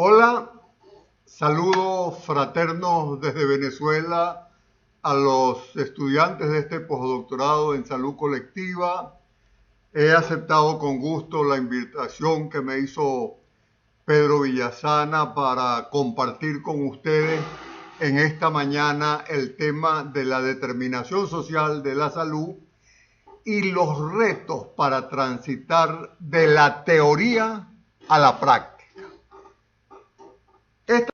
Hola, saludos fraternos desde Venezuela a los estudiantes de este postdoctorado en salud colectiva. He aceptado con gusto la invitación que me hizo Pedro Villasana para compartir con ustedes en esta mañana el tema de la determinación social de la salud y los retos para transitar de la teoría a la práctica. Esta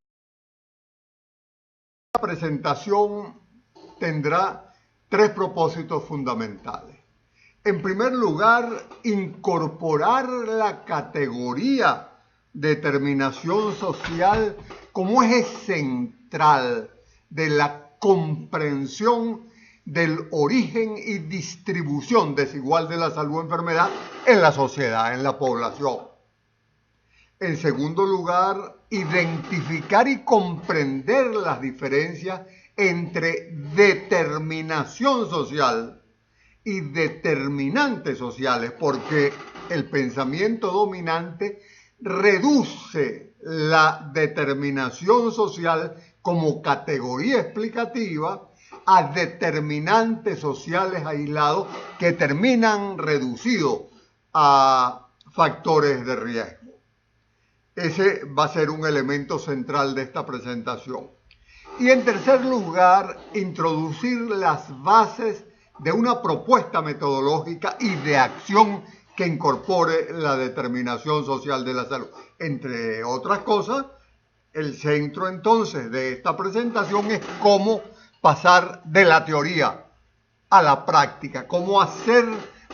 presentación tendrá tres propósitos fundamentales. En primer lugar, incorporar la categoría determinación social como eje central de la comprensión del origen y distribución desigual de la salud o enfermedad en la sociedad, en la población. En segundo lugar, identificar y comprender las diferencias entre determinación social y determinantes sociales, porque el pensamiento dominante reduce la determinación social como categoría explicativa a determinantes sociales aislados que terminan reducidos a factores de riesgo. Ese va a ser un elemento central de esta presentación. Y en tercer lugar, introducir las bases de una propuesta metodológica y de acción que incorpore la determinación social de la salud. Entre otras cosas, el centro entonces de esta presentación es cómo pasar de la teoría a la práctica, cómo hacer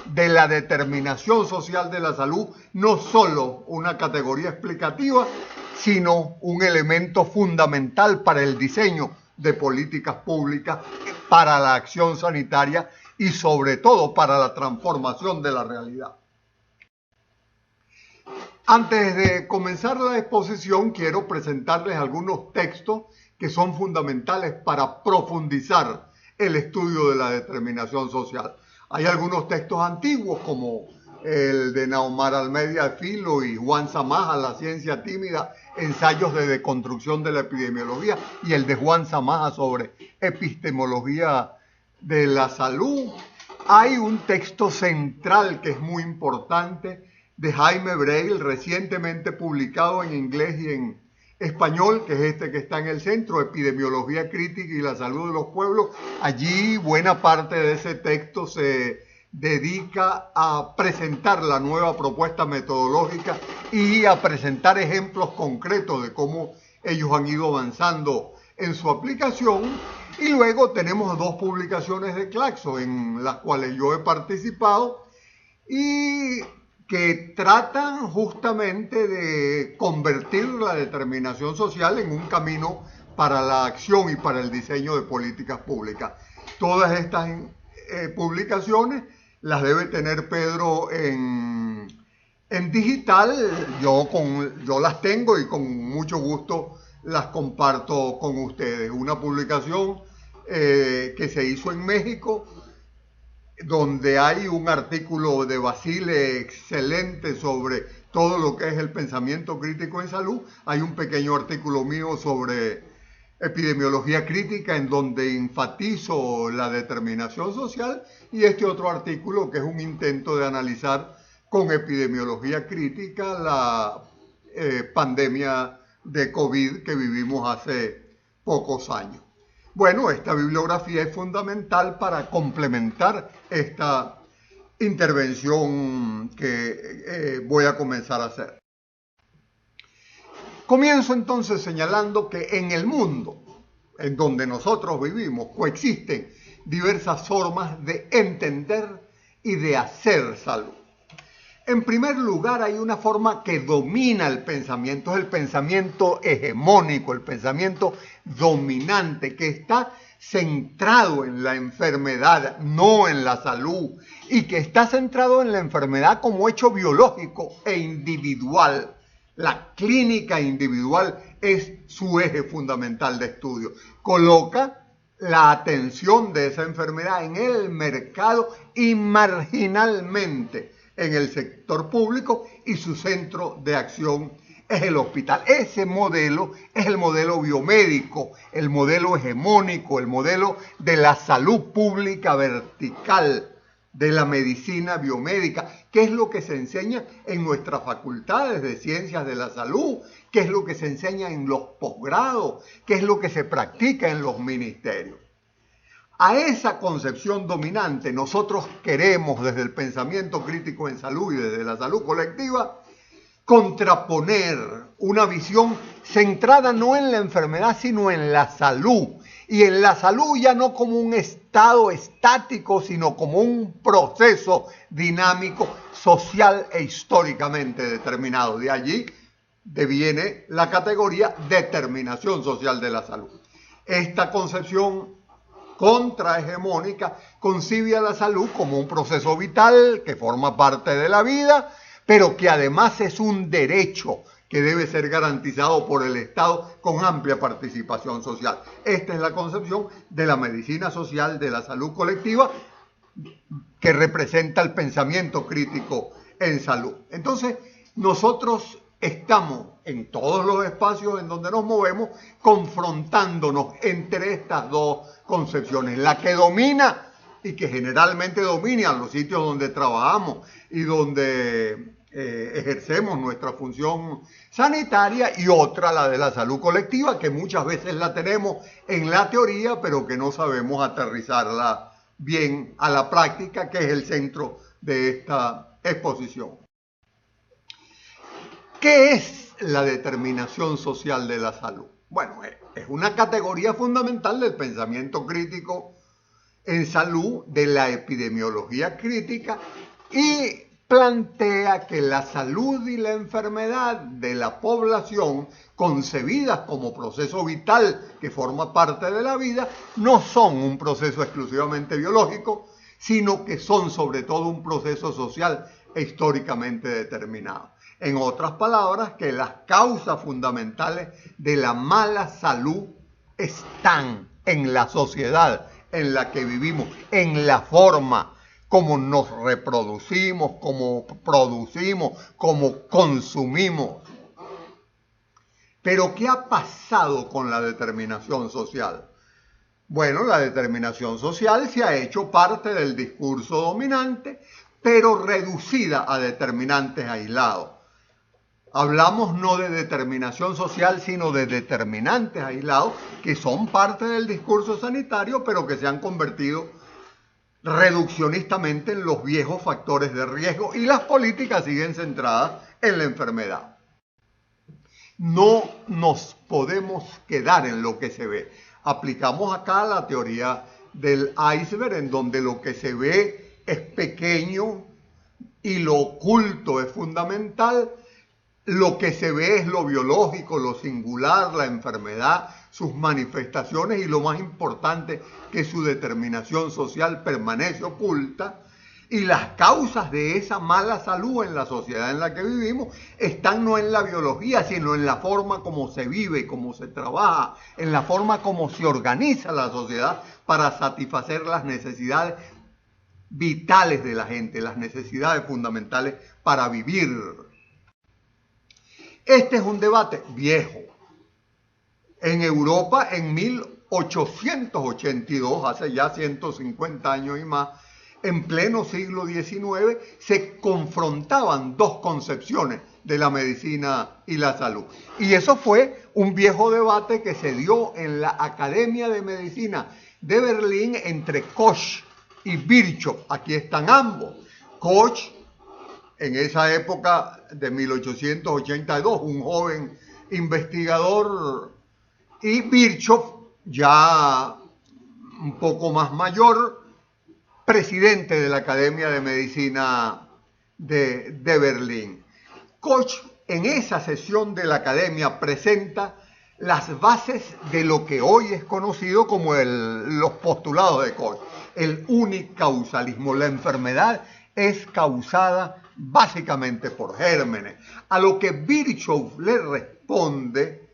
de la determinación social de la salud no solo una categoría explicativa, sino un elemento fundamental para el diseño de políticas públicas, para la acción sanitaria y sobre todo para la transformación de la realidad. Antes de comenzar la exposición, quiero presentarles algunos textos que son fundamentales para profundizar el estudio de la determinación social. Hay algunos textos antiguos como el de Naomar Almeida Filo y Juan Samaja, La ciencia tímida, ensayos de deconstrucción de la epidemiología, y el de Juan Samaja sobre epistemología de la salud. Hay un texto central que es muy importante de Jaime Breil, recientemente publicado en inglés y en español, que es este que está en el centro, Epidemiología Crítica y la Salud de los Pueblos. Allí buena parte de ese texto se dedica a presentar la nueva propuesta metodológica y a presentar ejemplos concretos de cómo ellos han ido avanzando en su aplicación. Y luego tenemos dos publicaciones de Claxo en las cuales yo he participado y que tratan justamente de convertir la determinación social en un camino para la acción y para el diseño de políticas públicas. Todas estas publicaciones las debe tener Pedro en digital. Yo las tengo y con mucho gusto las comparto con ustedes. Una publicación que se hizo en México, donde hay un artículo de Basile excelente sobre todo lo que es el pensamiento crítico en salud. Hay un pequeño artículo mío sobre epidemiología crítica en donde enfatizo la determinación social, y este otro artículo que es un intento de analizar con epidemiología crítica la pandemia de COVID que vivimos hace pocos años. Bueno, esta bibliografía es fundamental para complementar esta intervención que voy a comenzar a hacer. Comienzo entonces señalando que en el mundo en donde nosotros vivimos coexisten diversas formas de entender y de hacer salud. En primer lugar, hay una forma que domina el pensamiento, es el pensamiento hegemónico, el pensamiento dominante, que está centrado en la enfermedad, no en la salud, y que está centrado en la enfermedad como hecho biológico e individual. La clínica individual es su eje fundamental de estudio. Coloca la atención de esa enfermedad en el mercado y marginalmente en el sector público, y su centro de acción es el hospital. Ese modelo es el modelo biomédico, el modelo hegemónico, el modelo de la salud pública vertical, de la medicina biomédica, que es lo que se enseña en nuestras facultades de ciencias de la salud, que es lo que se enseña en los posgrados, que es lo que se practica en los ministerios. A esa concepción dominante nosotros queremos, desde el pensamiento crítico en salud y desde la salud colectiva, contraponer una visión centrada no en la enfermedad, sino en la salud. Y en la salud ya no como un estado estático, sino como un proceso dinámico, social e históricamente determinado. De allí deviene la categoría determinación social de la salud. Esta concepción contrahegemónica concibe a la salud como un proceso vital que forma parte de la vida, pero que además es un derecho que debe ser garantizado por el Estado con amplia participación social. Esta es la concepción de la medicina social, de la salud colectiva, que representa el pensamiento crítico en salud. Entonces, nosotros estamos en todos los espacios en donde nos movemos confrontándonos entre estas dos concepciones. La que domina y que generalmente domina los sitios donde trabajamos y donde ejercemos nuestra función sanitaria, y otra, la de la salud colectiva, que muchas veces la tenemos en la teoría, pero que no sabemos aterrizarla bien a la práctica, que es el centro de esta exposición. ¿Qué es la determinación social de la salud? Bueno, es una categoría fundamental del pensamiento crítico en salud, de la epidemiología crítica, y plantea que la salud y la enfermedad de la población, concebidas como proceso vital que forma parte de la vida, no son un proceso exclusivamente biológico, sino que son sobre todo un proceso social e históricamente determinado. En otras palabras, que las causas fundamentales de la mala salud están en la sociedad en la que vivimos, en la forma como nos reproducimos, como producimos, como consumimos. Pero ¿qué ha pasado con la determinación social? Bueno, la determinación social se ha hecho parte del discurso dominante, pero reducida a determinantes aislados. Hablamos no de determinación social, sino de determinantes aislados que son parte del discurso sanitario, pero que se han convertido reduccionistamente en los viejos factores de riesgo, y las políticas siguen centradas en la enfermedad. No nos podemos quedar en lo que se ve. Aplicamos acá la teoría del iceberg, en donde lo que se ve es pequeño y lo oculto es fundamental. Lo que se ve es lo biológico, lo singular, la enfermedad, sus manifestaciones, y lo más importante, que su determinación social permanece oculta. Y las causas de esa mala salud en la sociedad en la que vivimos están no en la biología, sino en la forma como se vive, cómo se trabaja, en la forma como se organiza la sociedad para satisfacer las necesidades vitales de la gente, las necesidades fundamentales para vivir. Este es un debate viejo. En Europa, en 1882, hace ya 150 años y más, en pleno siglo XIX, se confrontaban dos concepciones de la medicina y la salud. Y eso fue un viejo debate que se dio en la Academia de Medicina de Berlín entre Koch y Virchow. Aquí están ambos. Koch, en esa época de 1882, un joven investigador, y Virchow, ya un poco más mayor, presidente de la Academia de Medicina de Berlín. Koch, en esa sesión de la Academia, presenta las bases de lo que hoy es conocido como los postulados de Koch, el unicausalismo. La enfermedad es causada básicamente por gérmenes, a lo que Virchow le responde,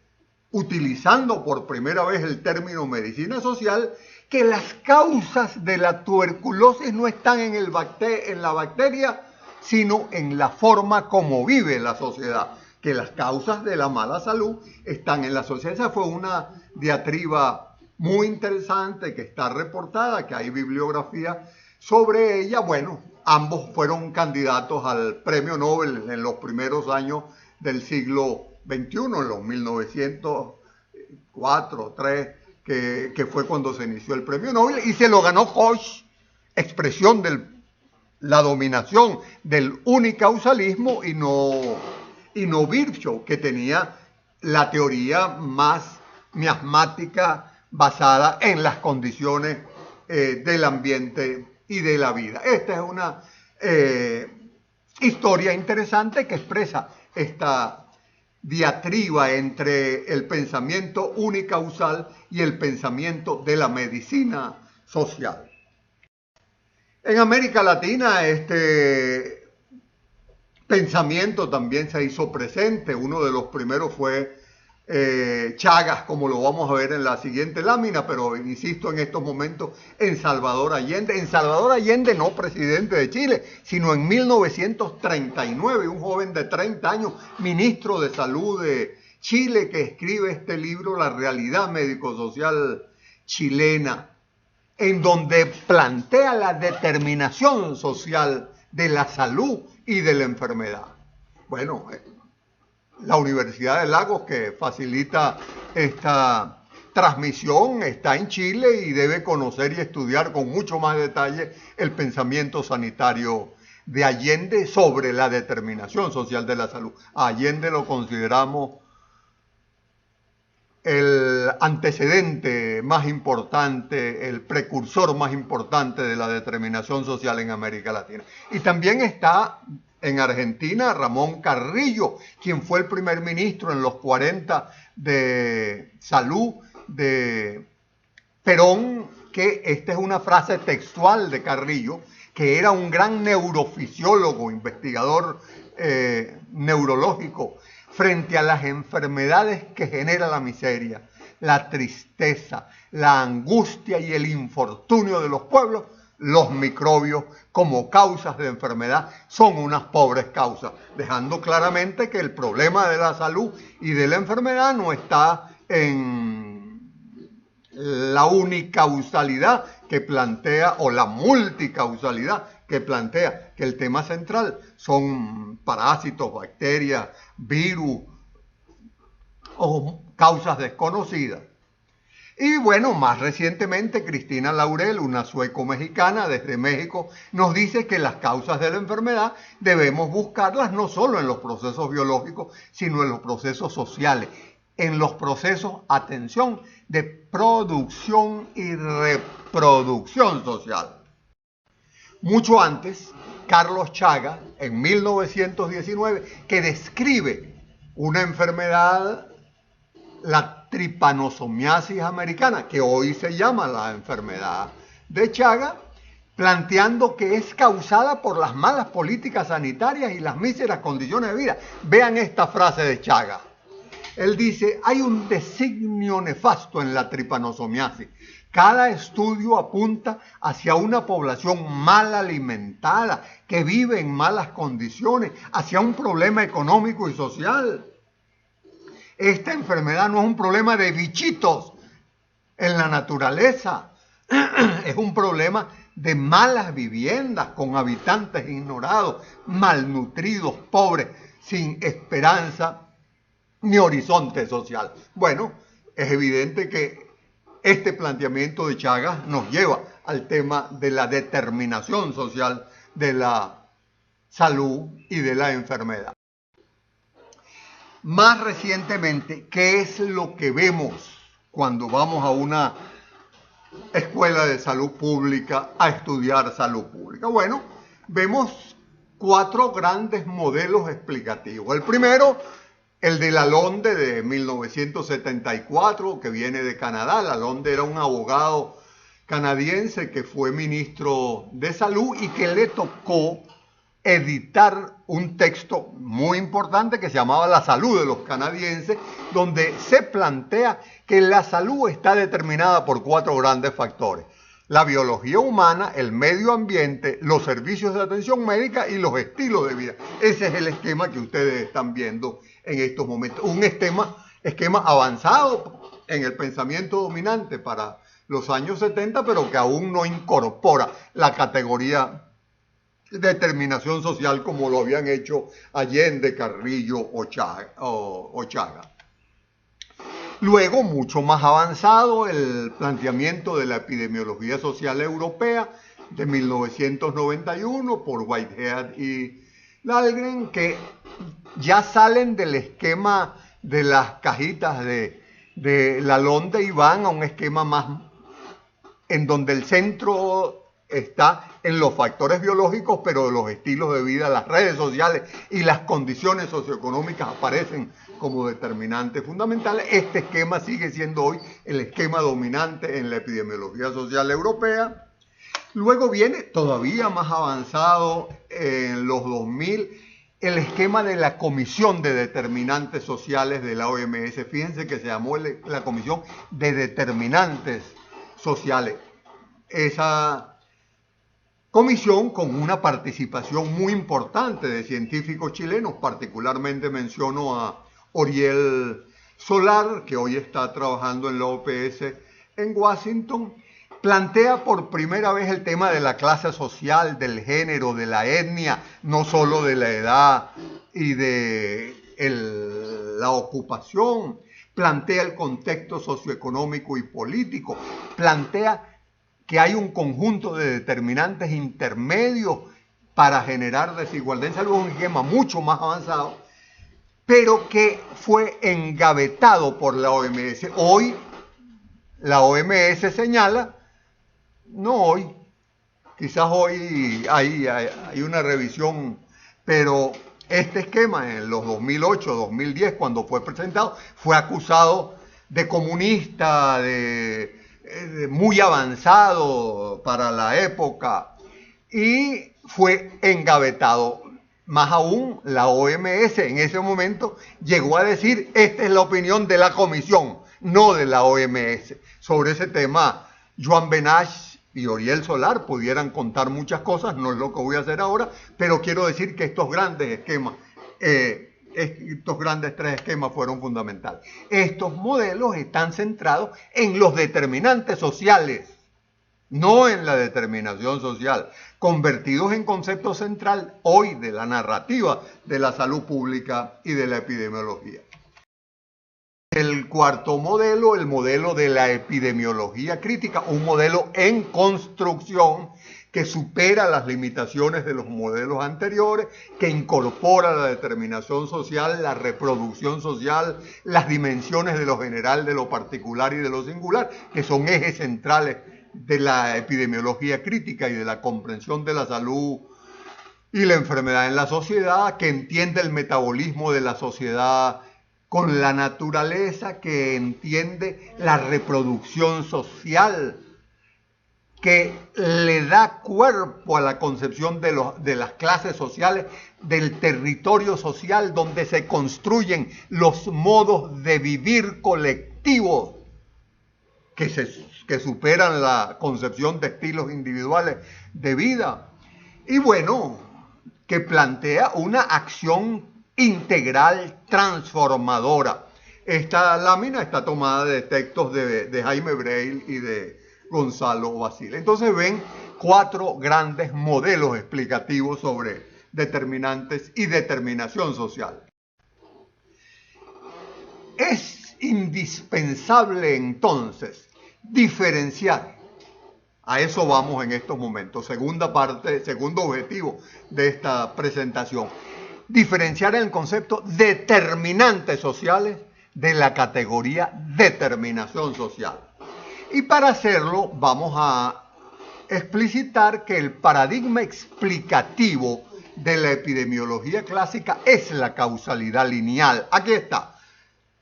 utilizando por primera vez el término medicina social, que las causas de la tuberculosis no están en la bacteria, sino en la forma como vive la sociedad. que las causas de la mala salud están en la sociedad. Esa fue una diatriba muy interesante que está reportada, que hay bibliografía sobre ella. Bueno, ambos fueron candidatos al premio Nobel en los primeros años del siglo XXI, en los 1904, 3, que fue cuando se inició el premio Nobel, y se lo ganó Koch, expresión de la dominación del unicausalismo, y no Virchow, que tenía la teoría más miasmática basada en las condiciones del ambiente y de la vida. Esta es una historia interesante que expresa esta diatriba entre el pensamiento unicausal y el pensamiento de la medicina social. En América Latina este pensamiento también se hizo presente. Uno de los primeros fue Chagas, como lo vamos a ver en la siguiente lámina, pero insisto en estos momentos en Salvador Allende. En Salvador Allende, no presidente de Chile, sino en 1939, un joven de 30 años, ministro de Salud de Chile, que escribe este libro, La realidad médico-social chilena, en donde plantea la determinación social de la salud y de la enfermedad. Bueno, la Universidad de Lagos, que facilita esta transmisión, está en Chile y debe conocer y estudiar con mucho más detalle el pensamiento sanitario de Allende sobre la determinación social de la salud. A Allende lo consideramos el antecedente más importante, el precursor más importante de la determinación social en América Latina. Y también está en Argentina Ramón Carrillo, quien fue el primer ministro en los 40 de salud de Perón, que esta es una frase textual de Carrillo, que era un gran neurofisiólogo, investigador neurológico, frente a las enfermedades que genera la miseria, la tristeza, la angustia y el infortunio de los pueblos, los microbios como causas de enfermedad son unas pobres causas, dejando claramente que el problema de la salud y de la enfermedad no está en la unicausalidad que plantea, o la multicausalidad que plantea, que el tema central son parásitos, bacterias, virus o causas desconocidas. Y bueno, más recientemente Cristina Laurel, una sueco-mexicana desde México, nos dice que las causas de la enfermedad debemos buscarlas no solo en los procesos biológicos, sino en los procesos sociales, en los procesos, atención, de producción y reproducción social. Mucho antes, Carlos Chagas, en 1919, que describe una enfermedad, la tripanosomiasis americana, que hoy se llama la enfermedad de Chagas, planteando que es causada por las malas políticas sanitarias y las míseras condiciones de vida. Vean esta frase de Chagas. Él dice, hay un designio nefasto en la tripanosomiasis. Cada estudio apunta hacia una población mal alimentada, que vive en malas condiciones, hacia un problema económico y social. Esta enfermedad no es un problema de bichitos en la naturaleza, es un problema de malas viviendas con habitantes ignorados, malnutridos, pobres, sin esperanza ni horizonte social. Bueno, es evidente que este planteamiento de Chagas nos lleva al tema de la determinación social de la salud y de la enfermedad. Más recientemente, ¿qué es lo que vemos cuando vamos a una escuela de salud pública a estudiar salud pública? Bueno, vemos 4 grandes modelos explicativos. El primero, el de Lalonde de 1974, que viene de Canadá. Lalonde era un abogado canadiense que fue ministro de salud y que le tocó editar un texto muy importante que se llamaba La salud de los canadienses, donde se plantea que la salud está determinada por 4 grandes factores: la biología humana, el medio ambiente, los servicios de atención médica y los estilos de vida. Ese es el esquema que ustedes están viendo en estos momentos. Un esquema avanzado en el pensamiento dominante para los años 70, pero que aún no incorpora la categoría determinación social como lo habían hecho Allende, Carrillo o Chaga. Luego, mucho más avanzado, el planteamiento de la epidemiología social europea de 1991 por Whitehead y Dahlgren, que ya salen del esquema de las cajitas de Lalonde y van a un esquema más en donde el centro está en los factores biológicos, pero los estilos de vida, las redes sociales y las condiciones socioeconómicas aparecen como determinantes fundamentales. Este esquema sigue siendo hoy el esquema dominante en la epidemiología social europea. Luego viene todavía más avanzado en los 2000 el esquema de la Comisión de Determinantes Sociales de la OMS. Fíjense que se llamó la Comisión de Determinantes Sociales. Esa comisión con una participación muy importante de científicos chilenos, particularmente menciono a Oriel Solar, que hoy está trabajando en la OPS en Washington, plantea por primera vez el tema de la clase social, del género, de la etnia, no solo de la edad y de la ocupación, plantea el contexto socioeconómico y político, plantea que hay un conjunto de determinantes intermedios para generar desigualdad. Es algo un esquema mucho más avanzado, pero que fue engavetado por la OMS. Hoy la OMS señala, no hoy, quizás hoy hay una revisión, pero este esquema en los 2008, 2010, cuando fue presentado, fue acusado de comunista, de muy avanzado para la época y fue engavetado. Más aún, la OMS en ese momento llegó a decir, esta es la opinión de la comisión, no de la OMS. Sobre ese tema, Joan Benach y Oriel Solar pudieran contar muchas cosas, no es lo que voy a hacer ahora, pero quiero decir que estos grandes esquemas, estos grandes tres esquemas fueron fundamentales. Estos modelos están centrados en los determinantes sociales, no en la determinación social, convertidos en concepto central hoy de la narrativa de la salud pública y de la epidemiología. El cuarto modelo, el modelo de la epidemiología crítica, un modelo en construcción que supera las limitaciones de los modelos anteriores, que incorpora la determinación social, la reproducción social, las dimensiones de lo general, de lo particular y de lo singular, que son ejes centrales de la epidemiología crítica y de la comprensión de la salud y la enfermedad en la sociedad, que entiende el metabolismo de la sociedad con la naturaleza, que entiende la reproducción social, que le da cuerpo a la concepción de las clases sociales, del territorio social donde se construyen los modos de vivir colectivos que superan la concepción de estilos individuales de vida. Y bueno, que plantea una acción integral transformadora. Esta lámina está tomada de textos de Jaime Breil y de Gonzalo Basile. Entonces ven cuatro grandes modelos explicativos sobre determinantes y determinación social. Es indispensable entonces diferenciar. A eso vamos en estos momentos. Segunda parte, segundo objetivo de esta presentación. Diferenciar el concepto determinantes sociales de la categoría determinación social. Y para hacerlo vamos a explicitar que el paradigma explicativo de la epidemiología clásica es la causalidad lineal. Aquí está.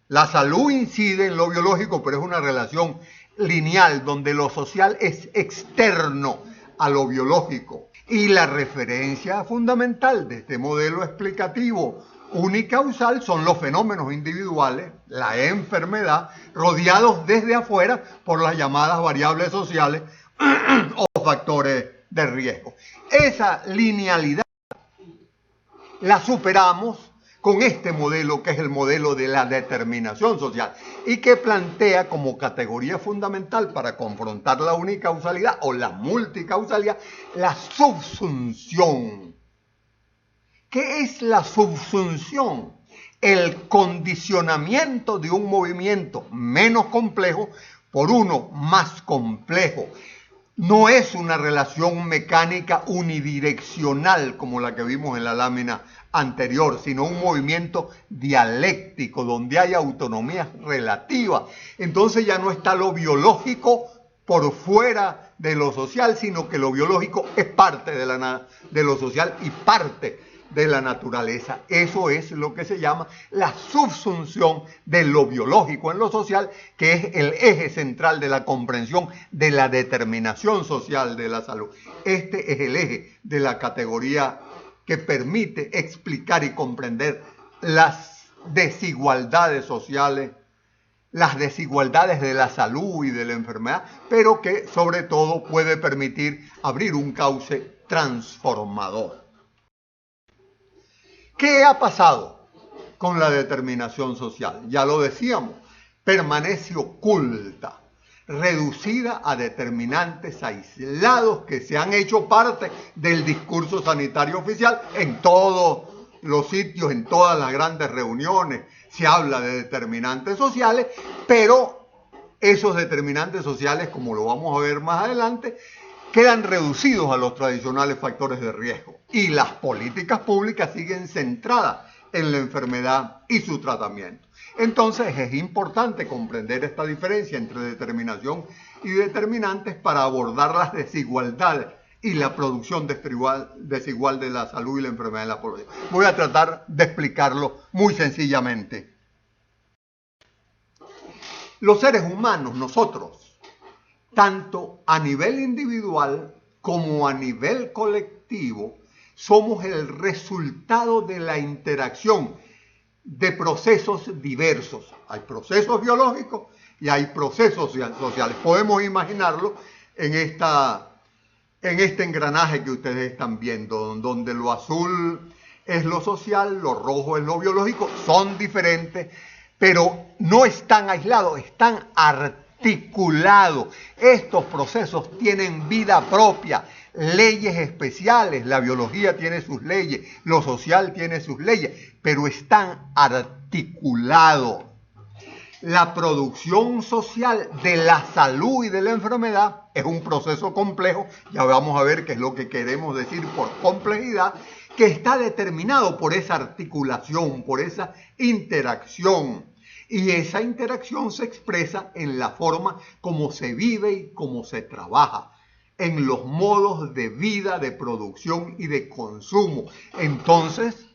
La salud incide en lo biológico, pero es una relación lineal donde lo social es externo a lo biológico. Y la referencia fundamental de este modelo explicativo unicausal son los fenómenos individuales, la enfermedad, rodeados desde afuera por las llamadas variables sociales o factores de riesgo. Esa linealidad la superamos con este modelo, que es el modelo de la determinación social, y que plantea como categoría fundamental para confrontar la unicausalidad o la multicausalidad, la subsunción. ¿Qué es la subsunción? El condicionamiento de un movimiento menos complejo por uno más complejo. No es una relación mecánica unidireccional como la que vimos en la lámina anterior, sino un movimiento dialéctico donde hay autonomía relativa. Entonces ya no está lo biológico por fuera de lo social, sino que lo biológico es parte de lo social y parte de la naturaleza. Eso es lo que se llama la subsunción de lo biológico en lo social, que es el eje central de la comprensión de la determinación social de la salud. Este es el eje de la categoría que permite explicar y comprender las desigualdades sociales, las desigualdades de la salud y de la enfermedad, pero que sobre todo puede permitir abrir un cauce transformador. ¿Qué ha pasado con la determinación social? Ya lo decíamos, permanece oculta, reducida a determinantes aislados que se han hecho parte del discurso sanitario oficial en todos los sitios, en todas las grandes reuniones. Se habla de determinantes sociales, pero esos determinantes sociales, como lo vamos a ver más adelante, quedan reducidos a los tradicionales factores de riesgo y las políticas públicas siguen centradas en la enfermedad y su tratamiento. Entonces es importante comprender esta diferencia entre determinación y determinantes para abordar las desigualdades y la producción desigual de la salud y la enfermedad en la población. Voy a tratar de explicarlo muy sencillamente. Los seres humanos, nosotros, tanto a nivel individual como a nivel colectivo, somos el resultado de la interacción de procesos diversos. Hay procesos biológicos y hay procesos sociales. Podemos imaginarlo en este engranaje que ustedes están viendo, donde lo azul es lo social, lo rojo es lo biológico. Son diferentes, pero no están aislados, están articulados. Estos procesos tienen vida propia, leyes especiales. La biología tiene sus leyes, lo social tiene sus leyes, pero están articulados. La producción social de la salud y de la enfermedad es un proceso complejo, ya vamos a ver qué es lo que queremos decir por complejidad, que está determinado por esa articulación, por esa interacción. Y esa interacción se expresa en la forma como se vive y cómo se trabaja, en los modos de vida, de producción y de consumo. Entonces,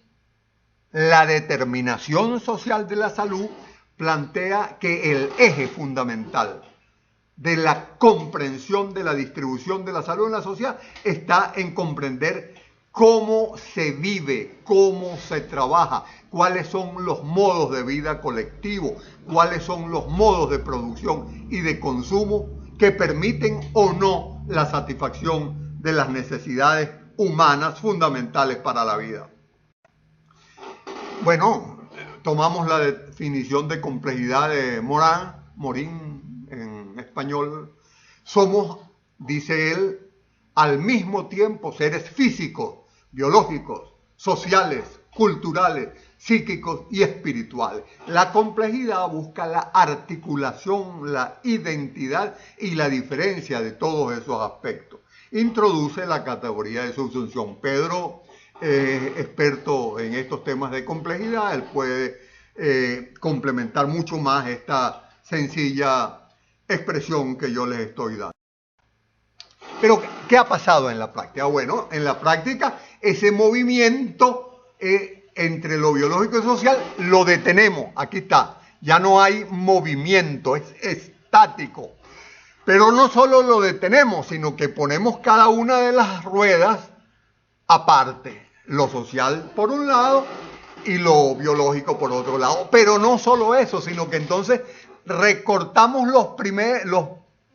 la determinación social de la salud plantea que el eje fundamental de la comprensión de la distribución de la salud en la sociedad está en comprender cómo se vive, cómo se trabaja, cuáles son los modos de vida colectivo, cuáles son los modos de producción y de consumo que permiten o no la satisfacción de las necesidades humanas fundamentales para la vida. Bueno, tomamos la definición de complejidad de Morin en español. Somos, dice él, al mismo tiempo seres físicos, biológicos, sociales, culturales, psíquicos y espirituales. La complejidad busca la articulación, la identidad y la diferencia de todos esos aspectos. Introduce la categoría de subsunción. Pedro, experto en estos temas de complejidad, él puede complementar mucho más esta sencilla expresión que yo les estoy dando. Pero, ¿qué ha pasado en la práctica? Bueno, en la práctica ese movimiento entre lo biológico y social lo detenemos. Aquí está. Ya no hay movimiento, es estático. Pero no solo lo detenemos, sino que ponemos cada una de las ruedas aparte. Lo social por un lado y lo biológico por otro lado. Pero no solo eso, sino que entonces recortamos los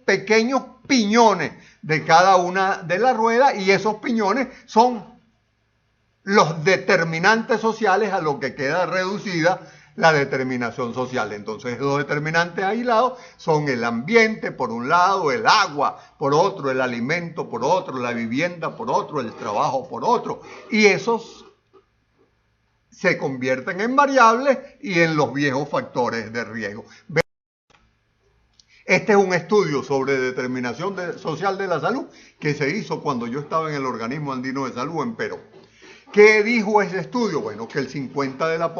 pequeños piñones de cada una de las ruedas, y esos piñones son los determinantes sociales a lo que queda reducida la determinación social. Entonces, los determinantes aislados son el ambiente, por un lado, el agua, por otro, el alimento, por otro, la vivienda, por otro, el trabajo, por otro. Y esos se convierten en variables y en los viejos factores de riesgo. Este es un estudio sobre determinación social de la salud que se hizo cuando yo estaba en el Organismo Andino de Salud en Perú. ¿Qué dijo ese estudio? Bueno, que el 50% de la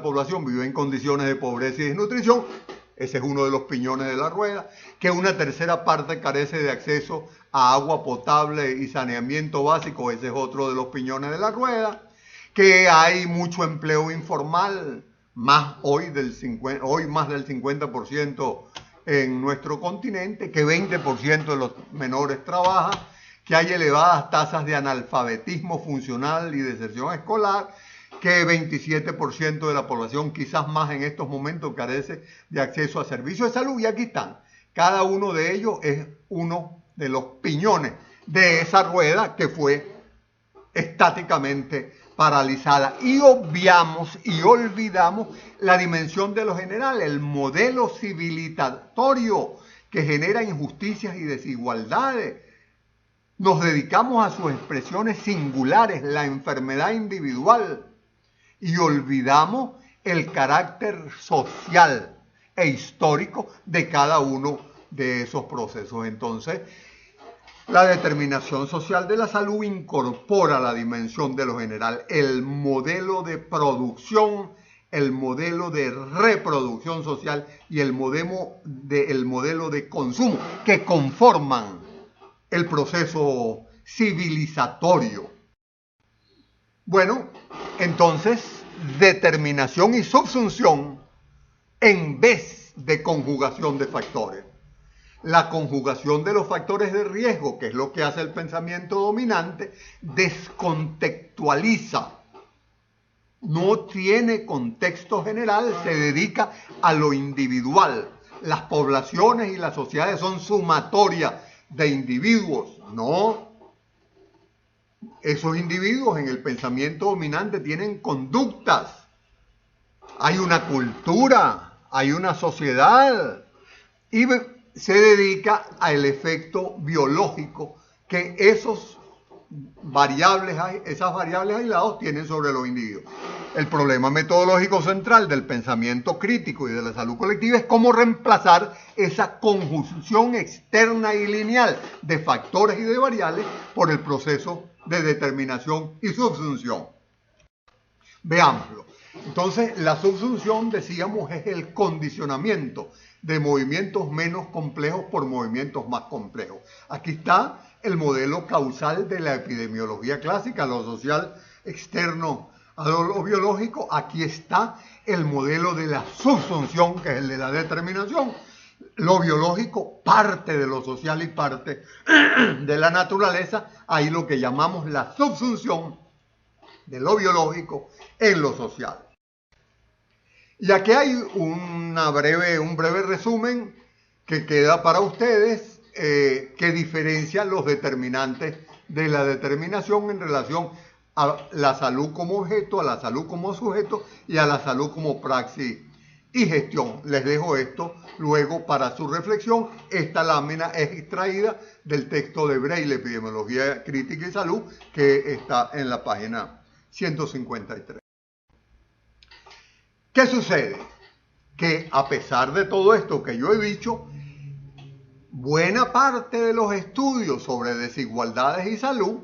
población vive en condiciones de pobreza y desnutrición. Ese es uno de los piñones de la rueda. Que una tercera parte carece de acceso a agua potable y saneamiento básico. Ese es otro de los piñones de la rueda. Que hay mucho empleo informal, hoy más del 50% en nuestro continente. Que 20% de los menores trabajan. Que hay elevadas tasas de analfabetismo funcional y deserción escolar, que 27% de la población, quizás más en estos momentos, carece de acceso a servicios de salud. Y aquí están. Cada uno de ellos es uno de los piñones de esa rueda que fue estáticamente paralizada. Y obviamos y olvidamos la dimensión de lo general, el modelo civilizatorio que genera injusticias y desigualdades. Nos dedicamos a sus expresiones singulares, la enfermedad individual, y olvidamos el carácter social e histórico de cada uno de esos procesos. Entonces, la determinación social de la salud incorpora la dimensión de lo general, el modelo de producción, el modelo de reproducción social y el modelo de consumo que conforman el proceso civilizatorio. Bueno, entonces, determinación y subsunción en vez de conjugación de factores. La conjugación de los factores de riesgo, que es lo que hace el pensamiento dominante, descontextualiza. No tiene contexto general, se dedica a lo individual. Las poblaciones y las sociedades son sumatorias de individuos, no. Esos individuos en el pensamiento dominante tienen conductas. Hay una cultura, hay una sociedad y se dedica al efecto biológico que esas variables aisladas tienen sobre los individuos. El problema metodológico central del pensamiento crítico y de la salud colectiva es cómo reemplazar esa conjunción externa y lineal de factores y de variables por el proceso de determinación y subsunción. Veámoslo. Entonces, la subsunción, decíamos, es el condicionamiento de movimientos menos complejos por movimientos más complejos. Aquí está el modelo causal de la epidemiología clásica, lo social externo a lo biológico. Aquí está el modelo de la subsunción, que es el de la determinación. Lo biológico parte de lo social y parte de la naturaleza. Ahí lo que llamamos la subsunción de lo biológico en lo social. Y aquí hay un breve resumen que queda para ustedes que diferencia los determinantes de la determinación en relación a la salud como objeto, a la salud como sujeto y a la salud como praxis y gestión. Les dejo esto luego para su reflexión. Esta lámina es extraída del texto de Braille, Epidemiología Crítica y Salud, que está en la página 153. ¿Qué sucede? Que a pesar de todo esto que yo he dicho, buena parte de los estudios sobre desigualdades y salud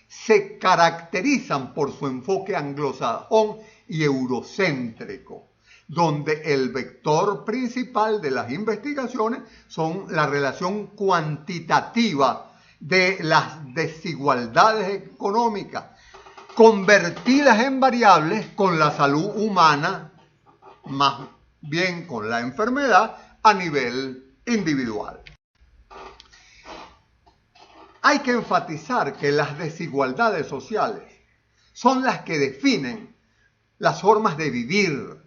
se caracterizan por su enfoque anglosajón y eurocéntrico, donde el vector principal de las investigaciones son la relación cuantitativa de las desigualdades económicas convertidas en variables con la salud humana, más bien con la enfermedad a nivel individual. Hay que enfatizar que las desigualdades sociales son las que definen las formas de vivir,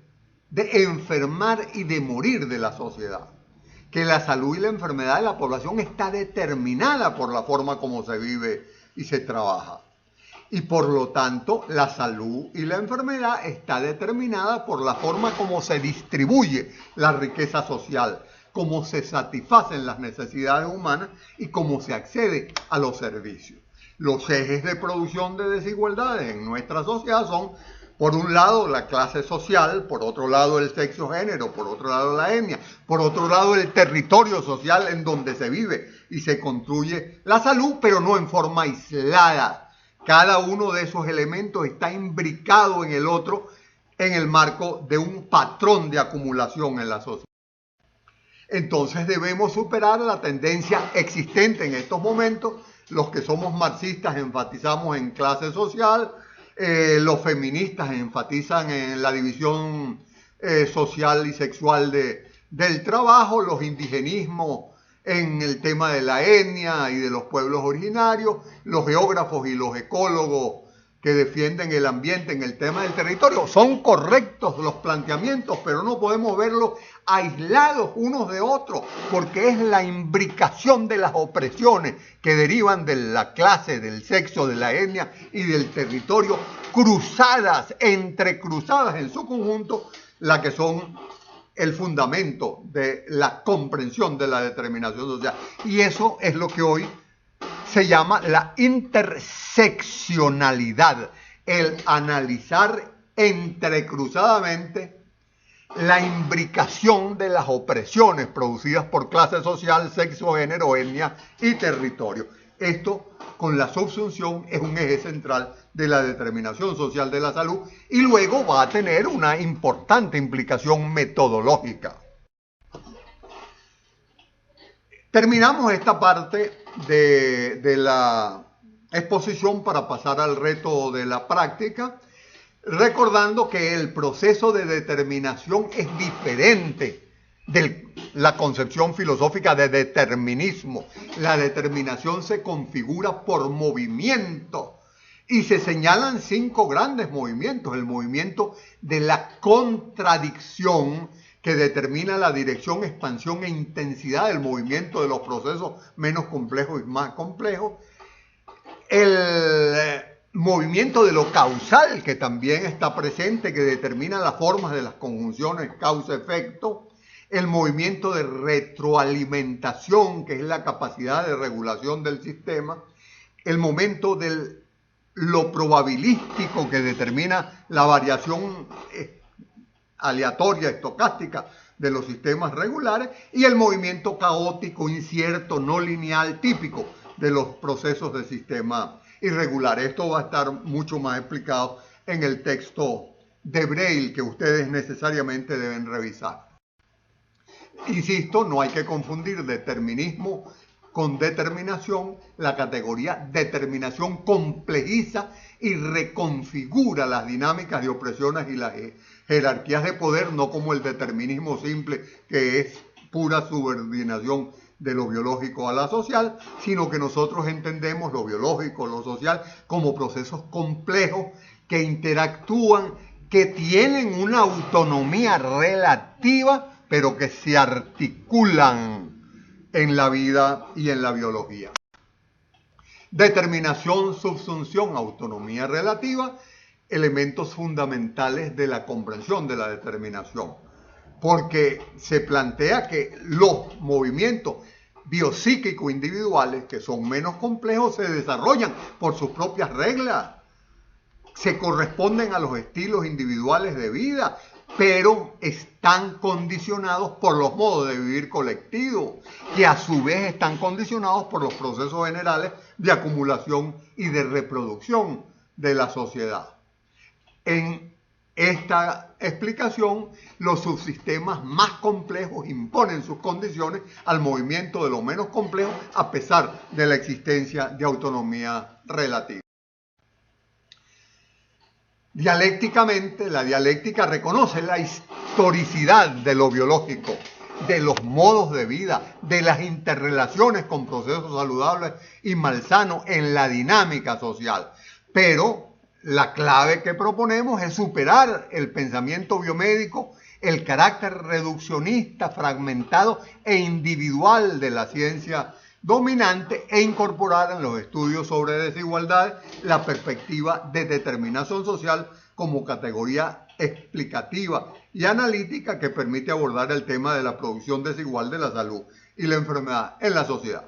de enfermar y de morir de la sociedad, que la salud y la enfermedad de la población está determinada por la forma como se vive y se trabaja. Y por lo tanto, la salud y la enfermedad está determinada por la forma como se distribuye la riqueza social, cómo se satisfacen las necesidades humanas y cómo se accede a los servicios. Los ejes de producción de desigualdades en nuestra sociedad son, por un lado, la clase social, por otro lado, el sexo género, por otro lado, la etnia, por otro lado, el territorio social en donde se vive y se construye la salud, pero no en forma aislada. Cada uno de esos elementos está imbricado en el otro en el marco de un patrón de acumulación en la sociedad. Entonces debemos superar la tendencia existente en estos momentos. Los que somos marxistas enfatizamos en clase social, los feministas enfatizan en la división social y sexual del trabajo, los indigenismos en el tema de la etnia y de los pueblos originarios, los geógrafos y los ecólogos que defienden el ambiente en el tema del territorio. Son correctos los planteamientos, pero no podemos verlos aislados unos de otros, porque es la imbricación de las opresiones que derivan de la clase, del sexo, de la etnia y del territorio, cruzadas, entrecruzadas en su conjunto, la que son el fundamento de la comprensión de la determinación social. Y eso es lo que hoy se llama la interseccionalidad, el analizar entrecruzadamente la imbricación de las opresiones producidas por clase social, sexo, género, etnia y territorio. Esto, con la subsunción, es un eje central de la determinación social de la salud y luego va a tener una importante implicación metodológica. Terminamos esta parte de la exposición para pasar al reto de la práctica, recordando que el proceso de determinación es diferente de la concepción filosófica de determinismo. La determinación se configura por movimiento y se señalan 5 grandes movimientos. El movimiento de la contradicción, que determina la dirección, expansión e intensidad del movimiento de los procesos menos complejos y más complejos. El movimiento de lo causal, que también está presente, que determina las formas de las conjunciones causa-efecto. El movimiento de retroalimentación, que es la capacidad de regulación del sistema. El momento de lo probabilístico, que determina la variación aleatoria, estocástica de los sistemas regulares. Y el movimiento caótico, incierto, no lineal, típico de los procesos de sistema irregular. Esto va a estar mucho más explicado en el texto de Breil, que ustedes necesariamente deben revisar. Insisto, no hay que confundir determinismo con determinación. La categoría determinación complejiza y reconfigura las dinámicas de opresiones y las jerarquías de poder, no como el determinismo simple, que es pura subordinación de lo biológico a la social, sino que nosotros entendemos lo biológico, lo social, como procesos complejos que interactúan, que tienen una autonomía relativa, pero que se articulan en la vida y en la biología. Determinación, subsunción, autonomía relativa, elementos fundamentales de la comprensión de la determinación, porque se plantea que los movimientos biopsíquicos individuales, que son menos complejos, se desarrollan por sus propias reglas, se corresponden a los estilos individuales de vida, pero están condicionados por los modos de vivir colectivos, que a su vez están condicionados por los procesos generales de acumulación y de reproducción de la sociedad. En esta explicación, los subsistemas más complejos imponen sus condiciones al movimiento de lo menos complejo, a pesar de la existencia de autonomía relativa. Dialécticamente, la dialéctica reconoce la historicidad de lo biológico, de los modos de vida, de las interrelaciones con procesos saludables y malsanos en la dinámica social. Pero la clave que proponemos es superar el pensamiento biomédico, el carácter reduccionista, fragmentado e individual de la ciencia dominante e incorporar en los estudios sobre desigualdad la perspectiva de determinación social como categoría explicativa y analítica que permite abordar el tema de la producción desigual de la salud y la enfermedad en la sociedad.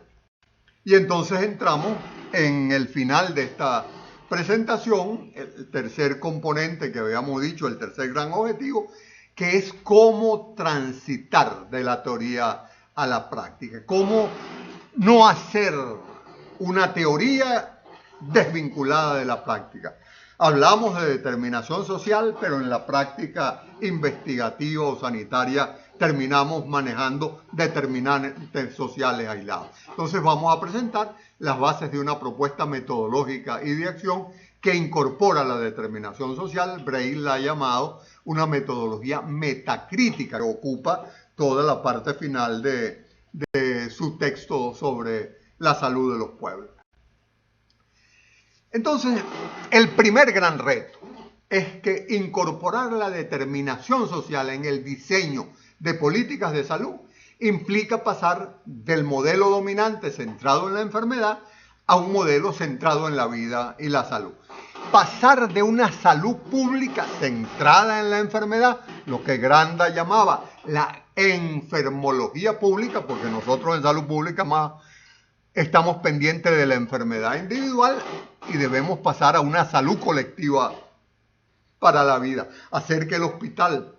Y entonces entramos en el final de esta presentación, el tercer componente que habíamos dicho, el tercer gran objetivo, que es cómo transitar de la teoría a la práctica, cómo no hacer una teoría desvinculada de la práctica. Hablamos de determinación social, pero en la práctica investigativa o sanitaria terminamos manejando determinantes sociales aislados. Entonces vamos a presentar las bases de una propuesta metodológica y de acción que incorpora la determinación social. Braille la ha llamado una metodología metacrítica, que ocupa toda la parte final de su texto sobre la salud de los pueblos. Entonces, el primer gran reto es que incorporar la determinación social en el diseño de políticas de salud implica pasar del modelo dominante centrado en la enfermedad a un modelo centrado en la vida y la salud. Pasar de una salud pública centrada en la enfermedad, lo que Granda llamaba la enfermología pública, porque nosotros en salud pública más estamos pendientes de la enfermedad individual y debemos pasar a una salud colectiva para la vida. Hacer que el hospital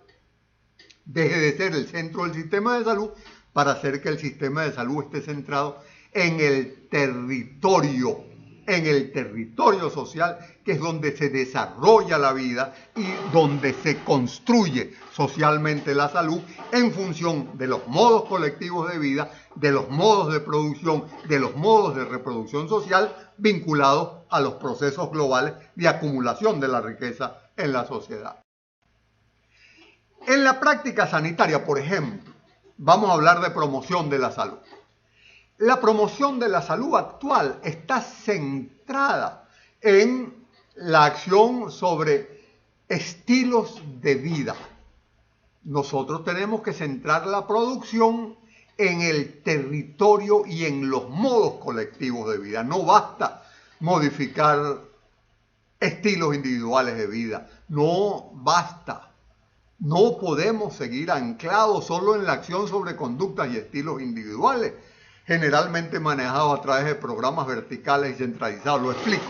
deje de ser el centro del sistema de salud para hacer que el sistema de salud esté centrado en el territorio social, que es donde se desarrolla la vida y donde se construye socialmente la salud en función de los modos colectivos de vida, de los modos de producción, de los modos de reproducción social vinculados a los procesos globales de acumulación de la riqueza en la sociedad. En la práctica sanitaria, por ejemplo, vamos a hablar de promoción de la salud. La promoción de la salud actual está centrada en la acción sobre estilos de vida. Nosotros tenemos que centrar la producción en el territorio y en los modos colectivos de vida. No basta modificar estilos individuales de vida. No basta. No podemos seguir anclados solo en la acción sobre conductas y estilos individuales, generalmente manejados a través de programas verticales y centralizados. Lo explico.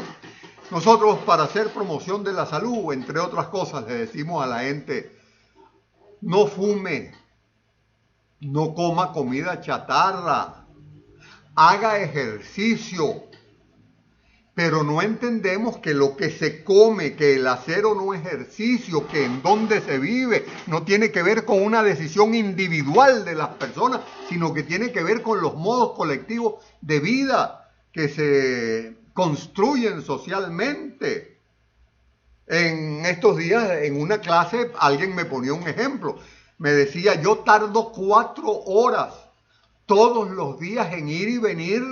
Nosotros, para hacer promoción de la salud, entre otras cosas, le decimos a la gente: no fume, no coma comida chatarra, haga ejercicio. Pero no entendemos que lo que se come, que el hacer o no ejercicio, que en dónde se vive, no tiene que ver con una decisión individual de las personas, sino que tiene que ver con los modos colectivos de vida que se construyen socialmente. En estos días, en una clase, alguien me ponía un ejemplo. Me decía: yo tardo 4 horas todos los días en ir y venir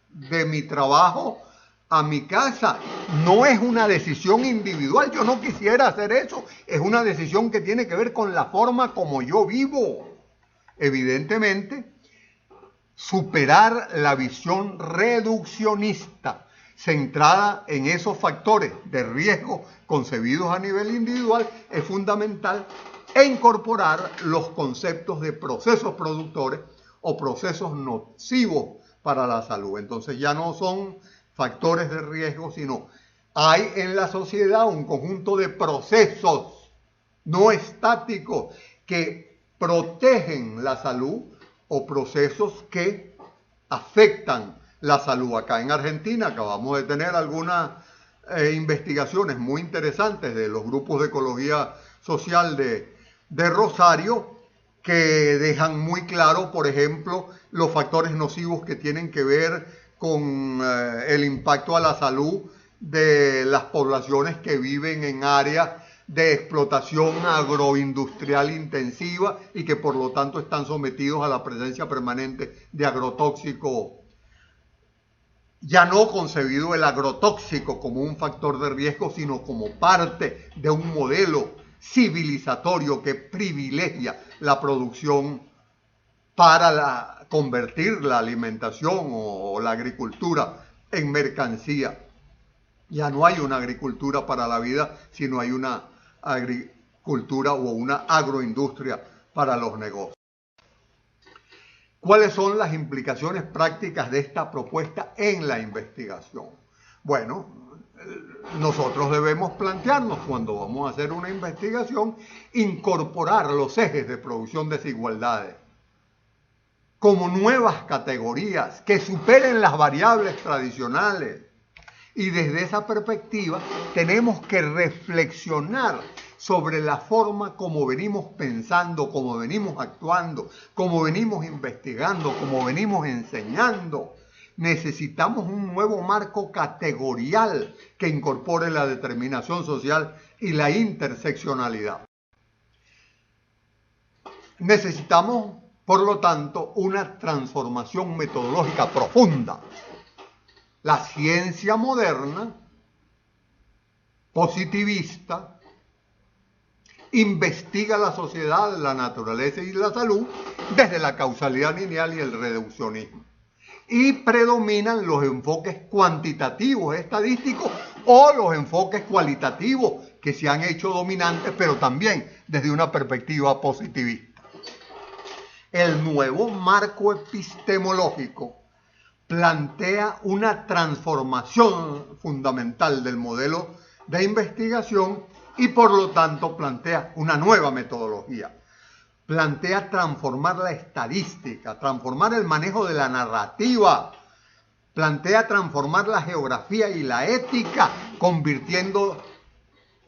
de mi trabajo a mi casa. No es una decisión individual, yo no quisiera hacer eso, es una decisión que tiene que ver con la forma como yo vivo. Evidentemente, superar la visión reduccionista centrada en esos factores de riesgo concebidos a nivel individual es fundamental, e incorporar los conceptos de procesos productores o procesos nocivos para la salud. Entonces ya no son factores de riesgo, sino hay en la sociedad un conjunto de procesos no estáticos que protegen la salud o procesos que afectan la salud. Acá en Argentina acabamos de tener algunas investigaciones muy interesantes de los grupos de ecología social de Rosario, que dejan muy claro, por ejemplo, los factores nocivos que tienen que ver con el impacto a la salud de las poblaciones que viven en áreas de explotación agroindustrial intensiva y que por lo tanto están sometidos a la presencia permanente de agrotóxicos ya no concebido el agrotóxico como un factor de riesgo, sino como parte de un modelo civilizatorio que privilegia la producción para convertir la alimentación o la agricultura en mercancía. Ya no hay una agricultura para la vida, sino hay una agricultura o una agroindustria para los negocios. ¿Cuáles son las implicaciones prácticas de esta propuesta en la investigación? Bueno, nosotros debemos plantearnos cuando vamos a hacer una investigación, incorporar los ejes de producción desigualdades como nuevas categorías que superen las variables tradicionales. Y desde esa perspectiva tenemos que reflexionar sobre la forma como venimos pensando, como venimos actuando, como venimos investigando, como venimos enseñando. Necesitamos un nuevo marco categorial que incorpore la determinación social y la interseccionalidad. Necesitamos, por lo tanto, una transformación metodológica profunda. La ciencia moderna, positivista, investiga la sociedad, la naturaleza y la salud desde la causalidad lineal y el reduccionismo. Y predominan los enfoques cuantitativos estadísticos o los enfoques cualitativos que se han hecho dominantes, pero también desde una perspectiva positivista. El nuevo marco epistemológico plantea una transformación fundamental del modelo de investigación y por lo tanto plantea una nueva metodología. Plantea transformar la estadística, transformar el manejo de la narrativa, plantea transformar la geografía y la ética, convirtiendo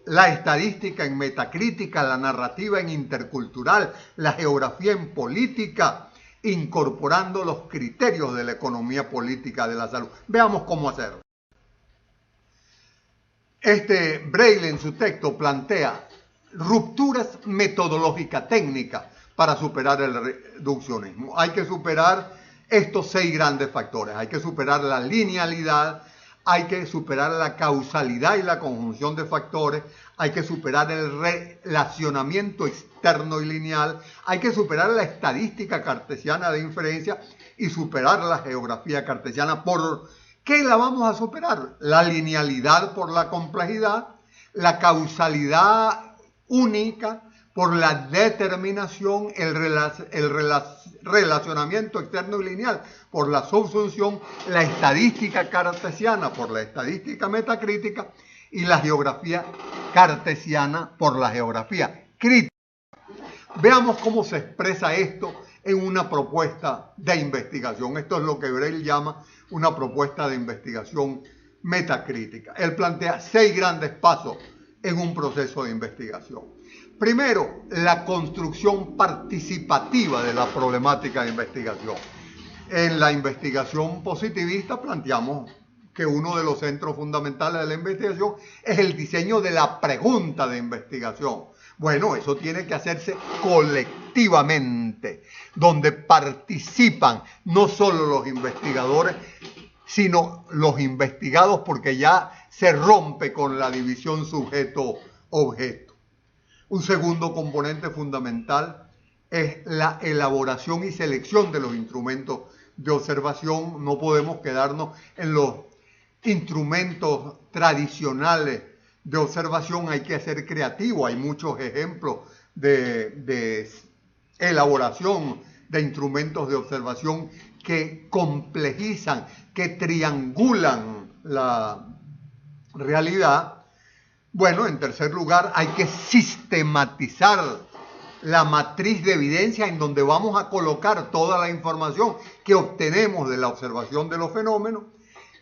la estadística en metacrítica, la narrativa en intercultural, la geografía en política, incorporando los criterios de la economía política de la salud. Veamos cómo hacerlo. Braille en su texto plantea rupturas metodológicas técnicas para superar el reduccionismo. Hay que superar estos 6 grandes factores. Hay que superar la linealidad, hay que superar la causalidad y la conjunción de factores, hay que superar el relacionamiento externo y lineal, hay que superar la estadística cartesiana de inferencia y superar la geografía cartesiana. ¿Por qué la vamos a superar? La linealidad por la complejidad, la causalidad única por la determinación, el relacionamiento externo y lineal por la subsunción, la estadística cartesiana por la estadística metacrítica y la geografía cartesiana por la geografía crítica. Veamos cómo se expresa esto en una propuesta de investigación. Esto es lo que Braille llama una propuesta de investigación metacrítica. Él plantea 6 grandes pasos en un proceso de investigación. Primero, la construcción participativa de la problemática de investigación. En la investigación positivista planteamos que uno de los centros fundamentales de la investigación es el diseño de la pregunta de investigación. Bueno, eso tiene que hacerse colectivamente, donde participan no solo los investigadores, sino los investigados, porque ya se rompe con la división sujeto-objeto. Un segundo componente fundamental es la elaboración y selección de los instrumentos de observación. No podemos quedarnos en los instrumentos tradicionales de observación, hay que ser creativo. Hay muchos ejemplos de elaboración de instrumentos de observación que complejizan, que triangulan la realidad. Bueno, en tercer lugar, hay que sistematizar la matriz de evidencia en donde vamos a colocar toda la información que obtenemos de la observación de los fenómenos.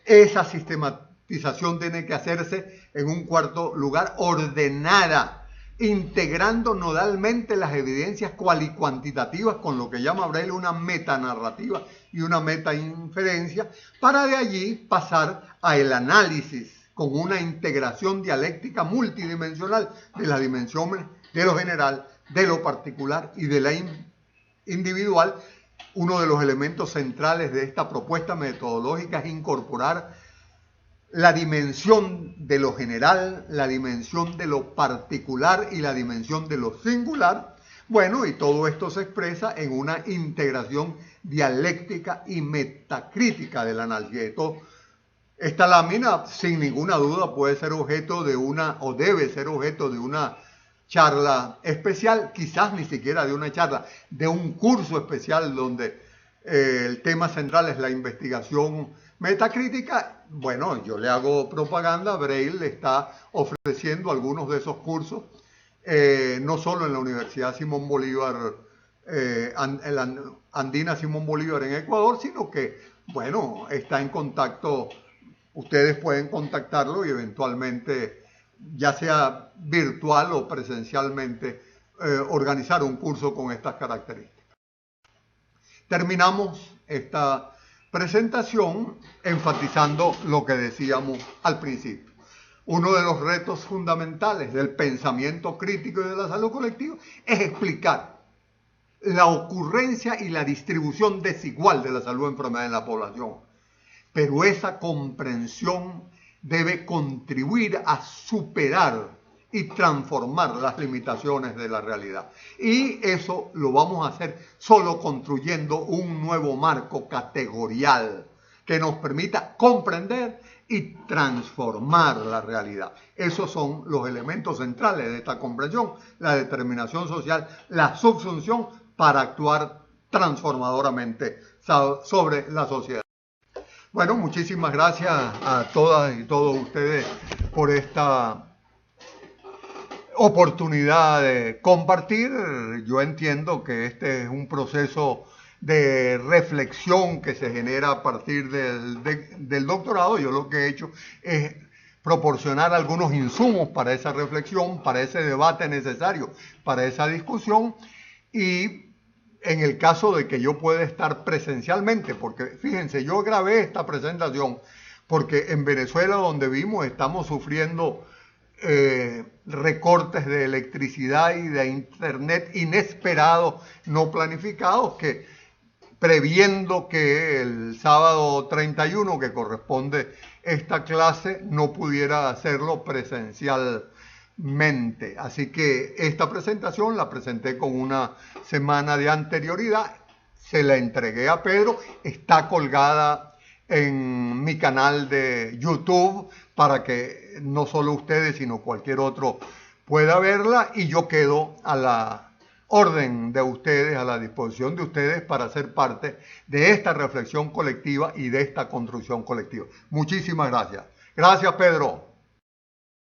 Esa sistematización tiene que hacerse, en un cuarto lugar, ordenada, integrando nodalmente las evidencias cuantitativas con lo que llama Braille una metanarrativa y una metainferencia, para de allí pasar al análisis con una integración dialéctica multidimensional de las dimensiones de lo general, de lo particular y de la individual, uno de los elementos centrales de esta propuesta metodológica es incorporar la dimensión de lo general, la dimensión de lo particular y la dimensión de lo singular. Bueno, y todo esto se expresa en una integración dialéctica y metacrítica del análisis. Esta lámina, sin ninguna duda, puede ser objeto de una, o debe ser objeto de una charla especial, quizás ni siquiera de una charla, de un curso especial donde el tema central es la investigación metacrítica. Bueno, yo le hago propaganda, Braille está ofreciendo algunos de esos cursos, no solo en la Universidad Simón Bolívar, Andina Simón Bolívar en Ecuador, sino que, bueno, está en contacto, ustedes pueden contactarlo y eventualmente, ya sea virtual o presencialmente, organizar un curso con estas características. Terminamos esta presentación enfatizando lo que decíamos al principio. Uno de los retos fundamentales del pensamiento crítico y de la salud colectiva es explicar la ocurrencia y la distribución desigual de la salud y enfermedad en la población. Pero esa comprensión debe contribuir a superar y transformar las limitaciones de la realidad. Y eso lo vamos a hacer solo construyendo un nuevo marco categorial que nos permita comprender y transformar la realidad. Esos son los elementos centrales de esta comprensión: la determinación social, la subsunción para actuar transformadoramente sobre la sociedad. Bueno, muchísimas gracias a todas y todos ustedes por esta oportunidad de compartir. Yo entiendo que este es un proceso de reflexión que se genera a partir del doctorado. Yo lo que he hecho es proporcionar algunos insumos para esa reflexión, para ese debate necesario, para esa discusión. Y en el caso de que yo pueda estar presencialmente, porque fíjense, yo grabé esta presentación porque en Venezuela, donde vimos, estamos sufriendo recortes de electricidad y de internet inesperados, no planificados, que previendo que el sábado 31, que corresponde esta clase, no pudiera hacerlo presencialmente. Así que esta presentación la presenté con una semana de anterioridad, se la entregué a Pedro, está colgada en mi canal de YouTube para que no solo ustedes, sino cualquier otro pueda verla, y yo quedo a la orden de ustedes, a la disposición de ustedes para ser parte de esta reflexión colectiva y de esta construcción colectiva. Muchísimas gracias. Gracias, Pedro.